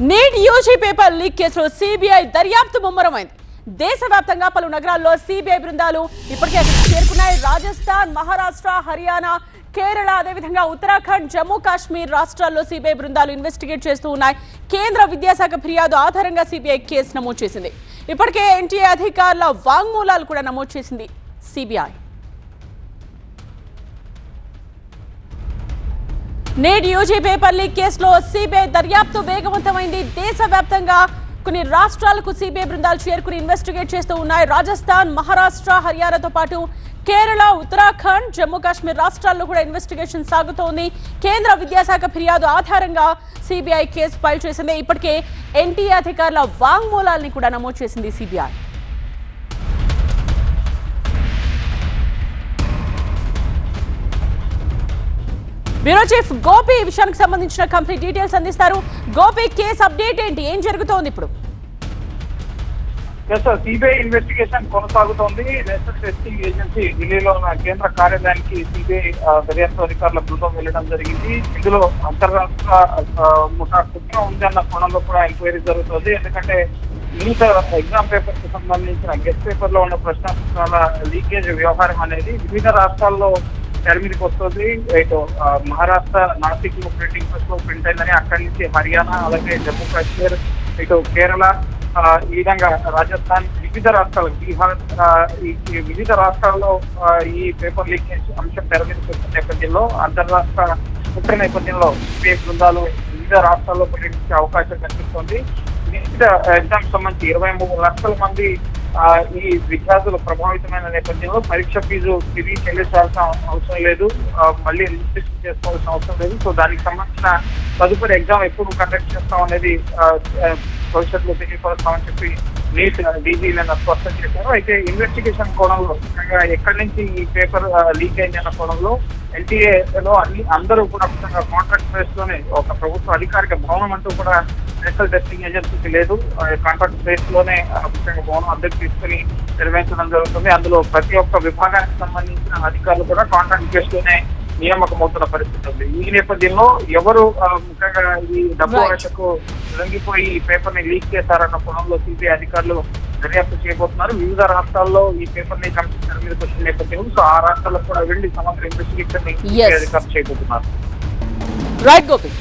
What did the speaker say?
NEET UG paper leak కేసులో CBI దర్యాప్తు ముమ్మరమైంది. దేశవ్యాప్తంగా పలు నగరాల్లో సిబిఐ బృందాలు ఇప్పటికే చేరుకున్నాయి. రాజస్థాన్, మహారాష్ట్ర, హర్యానా, కేరళ, అదేవిధంగా ఉత్తరాఖండ్, జమ్మూ కాశ్మీర్ రాష్ట్రాల్లో సిబిఐ బృందాలు ఇన్వెస్టిగేట్ చేస్తూ ఉన్నాయి. కేంద్ర విద్యాశాఖ ఫిర్యాదు ఆధారంగా సిబిఐ కేసు నమోదు చేసింది. ఇప్పటికే ఎన్టీఏ అధికారుల వాంగ్మూలాలు కూడా నమోదు చేసింది CBI. NEET UG paper leak కేసులో సిబిఐ దర్యాప్తు వేగవంతమైంది. దేశవ్యాప్తంగా కొన్ని రాష్ట్రాలకు సిబిఐ బృందాలు చేరుకుని ఇన్వెస్టిగేట్ చేస్తూ ఉన్నాయి. రాజస్థాన్, మహారాష్ట్ర, హర్యానాతో పాటు కేరళ, ఉత్తరాఖండ్, జమ్మూ కాశ్మీర్ రాష్ట్రాల్లో కూడా ఇన్వెస్టిగేషన్ సాగుతోంది. కేంద్ర విద్యాశాఖ ఫిర్యాదు ఆధారంగా సిబిఐ కేసు ఫైల్ చేసింది. ఇప్పటికే ఎన్టీఏ అధికారుల వాంగ్మూలాల్ని కూడా నమోదు చేసింది సిబిఐ. బ్యూరో చీఫ్ గోపి ఈ విషయానికి సంబంధించిన కంప్లీట్ డీటెయిల్స్ అందిస్తారు. గోపి, కేసు అప్డేట్ ఏంటి? ఏం జరుగుతోంది ఇప్పుడు? సిబిఐ ఇన్వెస్టిగేషన్ కొనసాగుతోంది. నేషనల్ టెస్టింగ్ ఏజెన్సీ ఢిల్లీలో ఉన్న కేంద్ర కార్యాలయానికి సిబిఐ దర్యాప్తు అధికారుల బృందం వెళ్లడం జరిగింది. ఇందులో అంతర్రాష్ట్ర ముఠా కుట్ర ఉంది అన్న కోణంలో కూడా ఎంక్వైరీ జరుగుతుంది. ఎందుకంటే నీట్ ఎగ్జామ్ పేపర్ కి సంబంధించిన గెస్ట్ పేపర్ లో ఉన్న ప్రశ్నాపత్రాల లీకేజ్ వ్యవహారం అనేది వివిధ రాష్ట్రాల్లో తెరమీదకి వస్తుంది. ఇటు మహారాష్ట్ర నాసిక్ లో ప్రింటింగ్ ప్రెస్ లో ప్రింట్ అయిందని, అక్కడి నుంచి హర్యానా, అలాగే జమ్మూ కాశ్మీర్, ఇటు కేరళ, ఈ విధంగా రాజస్థాన్, వివిధ రాష్ట్రాలు, బీహార్, ఈ వివిధ రాష్ట్రాల్లో ఈ పేపర్ లీకేజ్ అంశం తెరమీదకి వచ్చిన నేపథ్యంలో అంతర్రాష్ట్ర కుట్ర నేపథ్యంలో సిబిఐ బృందాలు వివిధ రాష్ట్రాల్లో పర్యటించే అవకాశం కనిపిస్తోంది. నీట్ ఎగ్జామ్ సంబంధించి 23 లక్షల మంది ఈ విద్యార్థులు ప్రభావితమైన నేపథ్యంలో పరీక్ష ఫీజు తిరిగి చెల్లించాల్సిన అవసరం లేదు, మళ్ళీ రిజిస్ట్రేషన్ చేసుకోవాల్సిన అవసరం లేదు. సో దానికి సంబంధించిన తదుపరి ఎగ్జామ్ ఎప్పుడు కండక్ట్ చేస్తాం అనేది భవిష్యత్తులో తెలియపరుస్తామని చెప్పి నీట్ డీజీలను స్పష్టం చేశారు. అయితే ఇన్వెస్టిగేషన్ కోణంలో ముఖ్యంగా ఎక్కడి నుంచి ఈ పేపర్ లీక్ అయింది అన్న కోణంలో ఎన్టీఏలో అందరూ కూడా ముఖ్యంగా కాంట్రాక్ట్ బేస్ లోనే ఒక ప్రభుత్వ అధికారిక భవనం అంటూ కూడా నేషనల్ టెస్టింగ్ ఏజెన్సీకి లేదు. కాంట్రాక్ట్ బేస్ లోనే ముఖ్యంగా భవనం అందరికి తీసుకుని నిర్వహించడం జరుగుతుంది. అందులో ప్రతి ఒక్క విభాగానికి సంబంధించిన అధికారులు కూడా కాంట్రాక్ట్ బేస్ లోనే నియామకమవుతున్న పరిస్థితి ఉంది. ఈ నేపథ్యంలో ఎవరు ముఖ్యంగా ఈ డబ్బు ఆశకు లొంగిపోయి ఈ పేపర్ ని లీక్ చేశారన్న కోణంలో సిబిఐ అధికారులు దర్యాప్తు చేయబోతున్నారు. వివిధ రాష్ట్రాల్లో ఈ పేపర్ ని కమిషన్ మీదకి వచ్చిన నేపథ్యంలో సో ఆ రాష్ట్రాలకు కూడా వెళ్లి సమగ్ర ఇన్వెస్టిగేషన్ ని అధికారులు చేయబోతున్నారు. రైట్ గోపి.